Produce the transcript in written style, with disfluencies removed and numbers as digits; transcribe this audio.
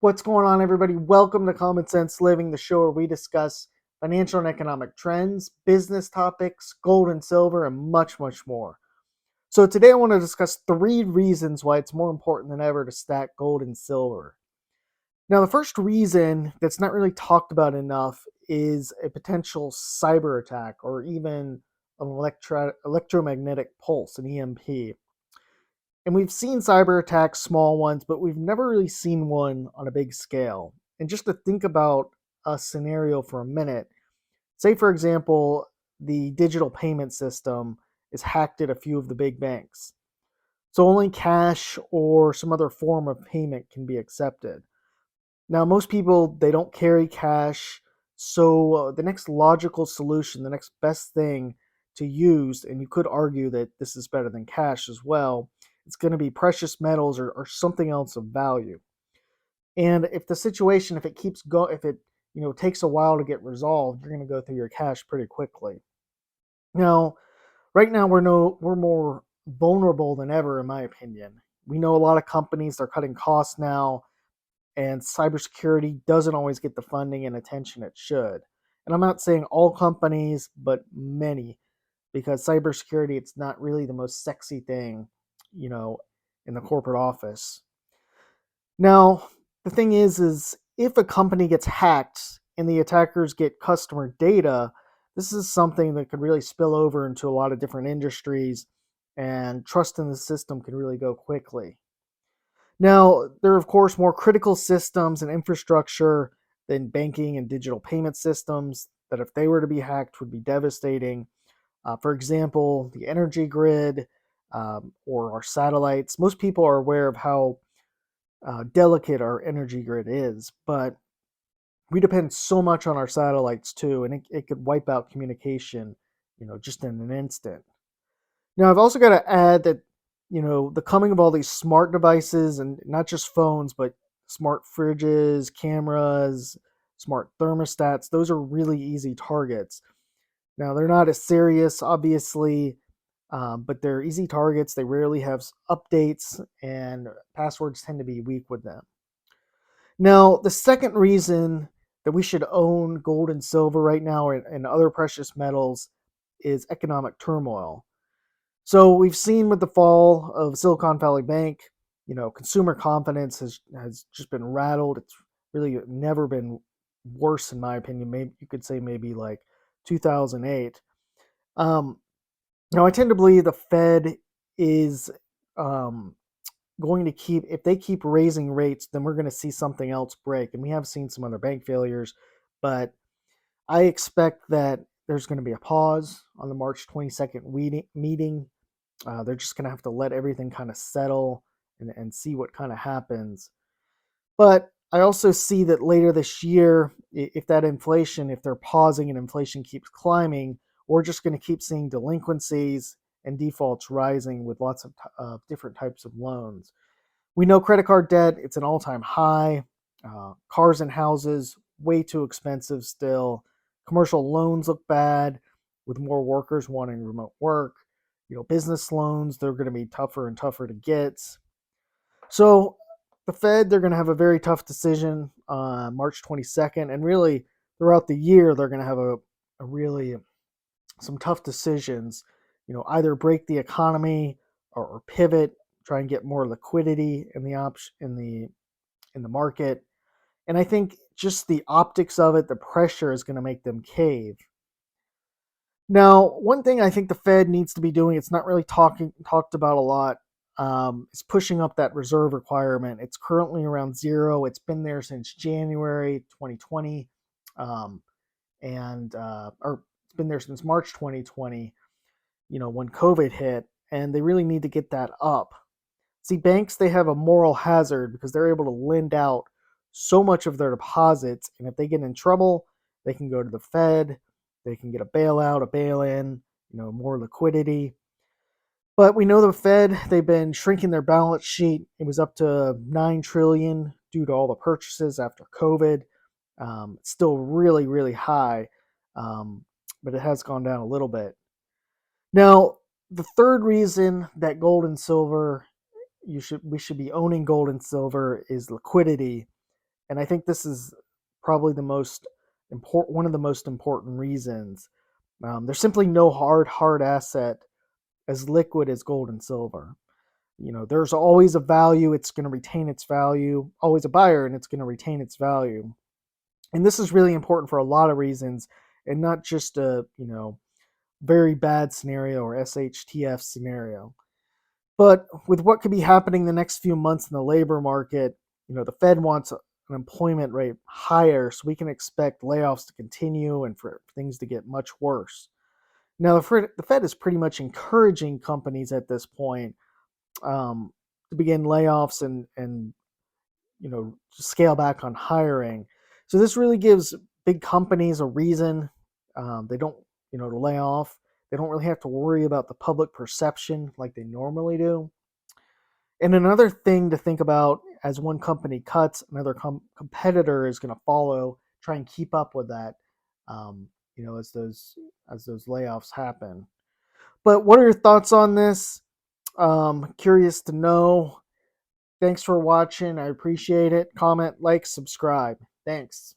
What's going on, everybody? Welcome to Common Sense Living, the show where we discuss financial and economic trends, business topics, gold and silver, and much, much more. So, today I want to discuss 3 reasons why it's more important than ever to stack gold and silver. Now, the first reason that's not really talked about enough is a potential cyber attack or even an electromagnetic pulse, an EMP. And we've seen cyber attacks, small ones, but we've never really seen one on a big scale. And just to think about a scenario for a minute, say, for example, the digital payment system is hacked at a few of the big banks. So only cash or some other form of payment can be accepted. Now, most people, they don't carry cash. So the next logical solution, the next best thing to use, and you could argue that this is better than cash as well, it's going to be precious metals or something else of value. And if the situation, if it keeps go, if it takes a while to get resolved, you're going to go through your cash pretty quickly. Now, right now we're more vulnerable than ever, in my opinion. We know a lot of companies are cutting costs now, and cybersecurity doesn't always get the funding and attention it should. And I'm not saying all companies, but many, because cybersecurity, it's not really the most sexy thing, you know, in the corporate office. Now, the thing is if a company gets hacked and the attackers get customer data, this is something that could really spill over into a lot of different industries, and trust in the system can really go quickly. Now, there are, of course, more critical systems and infrastructure than banking and digital payment systems that, if they were to be hacked, would be devastating. For example, the energy grid or our satellites. Most people are aware of how delicate our energy grid is, but we depend so much on our satellites too, and it could wipe out communication, just in an instant. Now, I've also got to add that, the coming of all these smart devices, and not just phones, but smart fridges, cameras, smart thermostats, those are really easy targets. Now, they're not as serious, obviously, but they're easy targets. They rarely have updates, and passwords tend to be weak with them. Now, the second reason that we should own gold and silver right now, and other precious metals, is economic turmoil. So we've seen with the fall of Silicon Valley Bank, consumer confidence has just been rattled. It's really never been worse, in my opinion. Maybe you could say maybe like 2008. Um, Now, I tend to believe the Fed is um, going to keep, if they keep raising rates, then we're going to see something else break. And we have seen some other bank failures, but I expect that there's going to be a pause on the March 22nd meeting. They're just going to have to let everything kind of settle and see what kind of happens. But I also see that later this year, if that inflation, if they're pausing and inflation keeps climbing, we're just going to keep seeing delinquencies and defaults rising with lots of different types of loans. We know credit card debt, it's an all-time high. Cars and houses, way too expensive still. Commercial loans look bad with more workers wanting remote work. Business loans, they're going to be tougher and tougher to get. So the Fed, they're going to have a very tough decision on March 22nd. And really, throughout the year, they're going to have a really some tough decisions. Either break the economy or pivot, try and get more liquidity in the market. And I think just the optics of it, the pressure is going to make them cave. Now, one thing I think the Fed needs to be doing, it's not really talked about a lot, is pushing up that reserve requirement. It's currently around zero. It's been there since January 2020, or it's been there since March 2020, when COVID hit, and they really need to get that up. See, banks, they have a moral hazard because they're able to lend out so much of their deposits, and if they get in trouble, they can go to the Fed, they can get a bailout, a bail-in, more liquidity. But we know the Fed, they've been shrinking their balance sheet. It was up to 9 trillion due to all the purchases after COVID. It's still really, really high, but it has gone down a little bit. Now, the third reason that gold and silver, we should be owning gold and silver, is liquidity. And I think this is probably the most important, one of the most important reasons. There's simply no hard asset as liquid as gold and silver. There's always a value, it's going to retain its value, always a buyer, and it's going to retain its value. And this is really important for a lot of reasons, and not just a, very bad scenario or SHTF scenario. But with what could be happening the next few months in the labor market, the Fed wants an employment rate higher, so we can expect layoffs to continue and for things to get much worse. Now, the Fed is pretty much encouraging companies at this point to begin layoffs and scale back on hiring. So this really gives big companies a reason they don't to lay off. They don't really have to worry about the public perception like they normally do. And another thing to think about, as one company cuts, another competitor is going to follow, try and keep up with that. As those layoffs happen. But what are your thoughts on this? Curious to know. Thanks for watching. I appreciate it. Comment, like, subscribe. Thanks.